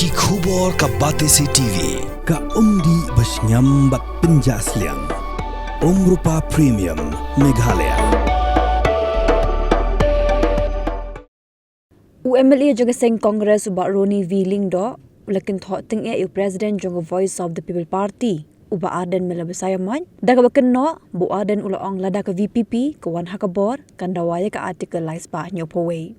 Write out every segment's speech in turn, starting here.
Ki khubor ka Batesi TV. Ka umdi basnyambak penjaslian. Rupa Premium Meghalaya. UMLA jaga seng Kongres uba Roni Wheeling do ulakin thok ting e President jaga Voice of the People Party uba Aden melabasaya man daga baken no bu Aden ula ong lada ka VPP ka wan hakabor kan dawaya ka artikel lais pa nyopowe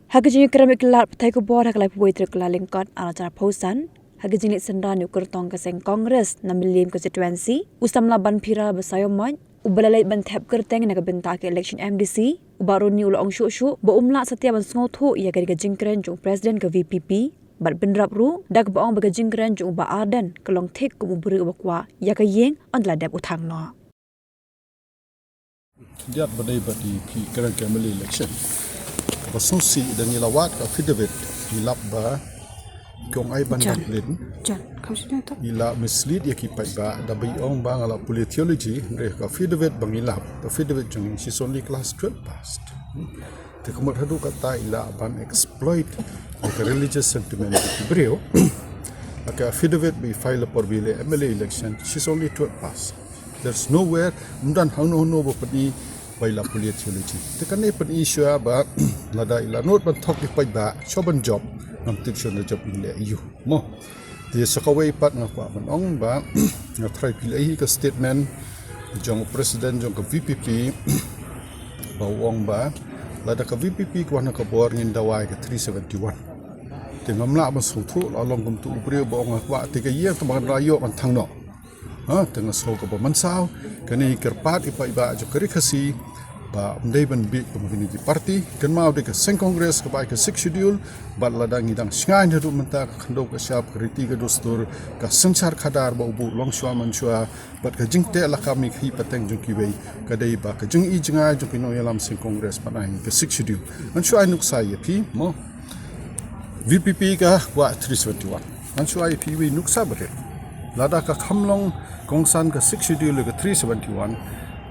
hagajini keramik lar patai ko bor hakalai puwe tre kala lingkot ala cara pausan hagajini sendan ukur tong ka seng Kongres na milim constituency usam laban pira basaya man ubalalay ban thep kerteng na kabenta ke election MDC ubaroni ula ong shu ba umla satya ban snotho ya gari jingkren jung president ka VPP bat benrap ru dak ba ong ba jingkren jung ba Aden kelong thik ku buri bakwa ya ka yeng andla dep uthang no diat badai bati pi kerang kamali election ba sonsi dan ilawat ka fidebet ilap ba kong ai ban lin jan kamsina to ila mislead ya ki pai ba da bai ong ba ngala politiology re ka fidebet bang ilap ka fidebet jung she's only class 12 passed te kamot hadu kata ila ban exploit the religious sentiment ki brio aka fidebet bi file por bile MLA election she's only 12 passed there's nowhere mundan hauno no bo padi baila politiology te kan ne pan issue ba lada ila not ban thok ki pai ba choban job nam tikson na job ile yu mo the sakaway pat nga pa man ong ba nga try pilai ka statement jong president jong ka VPP ba wong ba lada ka VPP ko na ka bor ngin dawai ka 371 te ngamla ba suthu along kum tu upre ba ong wa te ka ye ka man rayo kan thang no ha te nga so ka ba mansaw kani kerpat ipa iba jo kari khasi ba umdai ban bi community party kan mau de ka seng congress ka ba ka 6 schedule ba lada ngidang sngai hadu menta khando ka syap kriti ka dostur ka sansar khadar ba ubu long shwa man shwa ba ka jingte la ka mi khi pateng jung ki wei ka dei ba ka jung i jinga jung pino yalam seng congress pa nai ka 6 schedule an shwa nuk sa ye pi mo VPP ka wa 371 an shwa ye pi wi nuk sa bare lada ka khamlong kongsan ka 6 schedule ka 371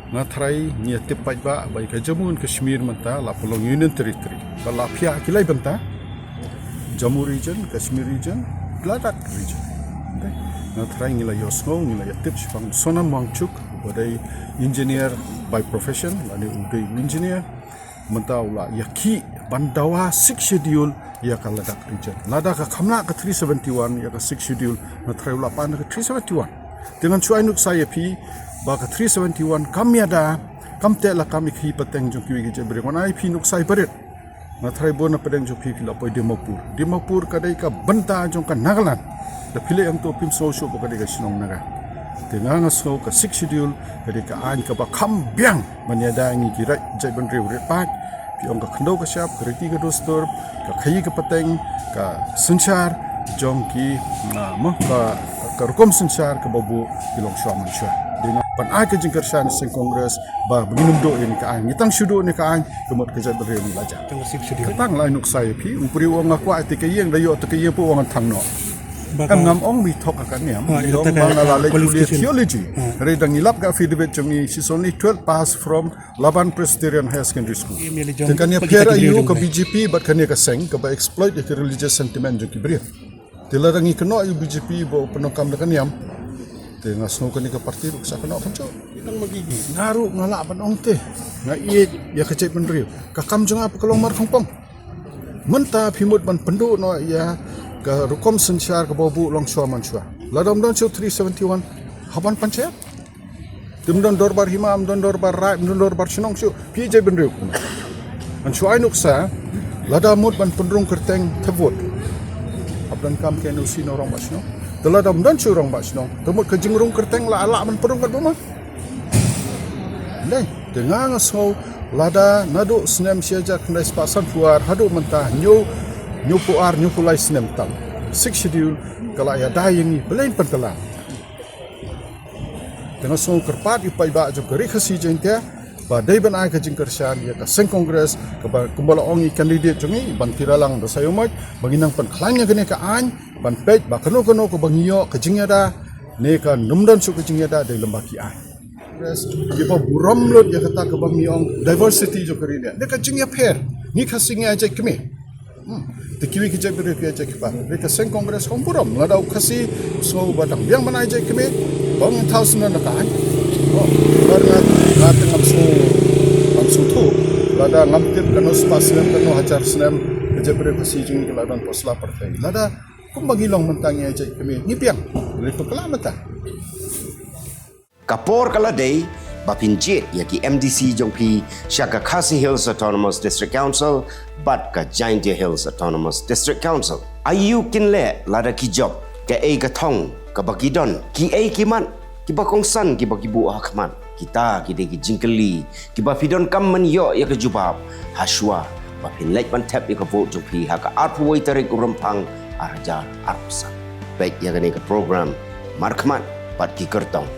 nga try ni tipai ba bai ka Jammu and Kashmir manta la polong union territory ba la phia kilai banta Jammu region Kashmir region Ladakh region nga try ngila yosno ngila tips pang Sonam Wangchuk badai engineer by profession lani udai engineer manta ula yaki bandawa 6 schedule ya ka Ladakh region Ladakh ka khamna ka 371 ya ka 6 schedule nga try ula pan ka 371 dengan cuai nuk saya pi baka 371 kami ada kamte la kami khi pateng jong ki ge bre kon ai pi nuk sai baret na thrai bon na pedeng jong pi la poi Dimapur kadai ka banta jong ka Nagaland da phile ang to pim so ba kadai ka sinong naga tenga nga so ka 6 schedule kadai ka an ka ba kham biang manyada ngi ki rai jai ban re re pak pi ong ka khndo ka syap kriti ka dostor ka khai ka pateng ka sunchar jong ki mo ka rukom sunchar ka babu kilong shwaman shwa dengan pan ai ka jingkar shan sing congress ba beginum do ini ka ai ngitang shudo ni ka ai kemot ka jadre ni baja tang lai nuk sai pi upri wong akwa ti ka yeng dayo ta ka yeng pu wong thang no am ngam ong mi thok ka niam dong bang la le theology re dang ilap ka feedback chungi she's only 12 pass from Laban Presbyterian High Secondary School kan ya pera yu ka BJP but kan ya ka seng ka ba exploit the religious sentiment jong ki brief tilarangi keno yu BJP bo penokam kan niam te ngasno kan ka parti ruk sa keno panco ikan magigi ngaru ngala ban ong te nga iet ya kecep penrio ka kam jong apa kalong mar khongpong menta phimut ban pendu no ya ka rukom sensyar ka bobu long shwa man shwa ladom don 371 haban panchayat timdon dorbar himam don dorbar rai don dorbar chinong chu pije penrio an shwa nuk sa ladamut ban pendrung kerteng tevot abdan kam ke no sino rong basno telah dam dan curang basno temut ke jingrung kerteng la ala man perung kat buma nei dengan ngaso lada nadu snem siaja kendai pasan fuar hadu mentah nyu puar nyu pulai snem tam 6 schedule kala ya dayangi belain pentala dengan so kerpat ipai ba jo keri khasi jengtia ba dai ban ai ka jingkar shan ya ka seng congress ka ba kumbala ongi candidate jongi ban tiralang da sayomaj banginang pan khlanya gene ka an ban pej ba kano ko bangiyo ka jingyada ne ka numdan su ka jingyada dai lembaki an yes ipa buram lot ya kata ka bangiyo diversity jo keri ne ka jingya pair ni khasingya je keme Tikiwi kijai beri kijai kipa. Mereka seng kongres kompuram. Ladau kasih so badang. Yang mana aja kami bang tahu senar nakai. Oh, karena nanti ngamsu tu. Lada ngamtir kanu spasiam kanu hajar senem kijai beri kasih jeng keladan posla partai. Lada kumbagilong mentangnya aja kami ngipiang. Mereka kelamatan. Kapor kaladai bapinjit yaki MDC jongpi Shaka Khasi Hills Autonomous District Council bat ka Jaintia Hills Autonomous District Council. Ayu kinle lada ki job ke ei ka thong ka bakidon ki ei kiman ki bakongsan ki bakibu akman kita ki de ki jingkeli ki bafidon kamman yo ya ka jubab haswa bapin lek ban tap ya ka vote jongpi ha ka arpuoi tarik urampang arajar arpsa baik ya ka program markman pat ki kertong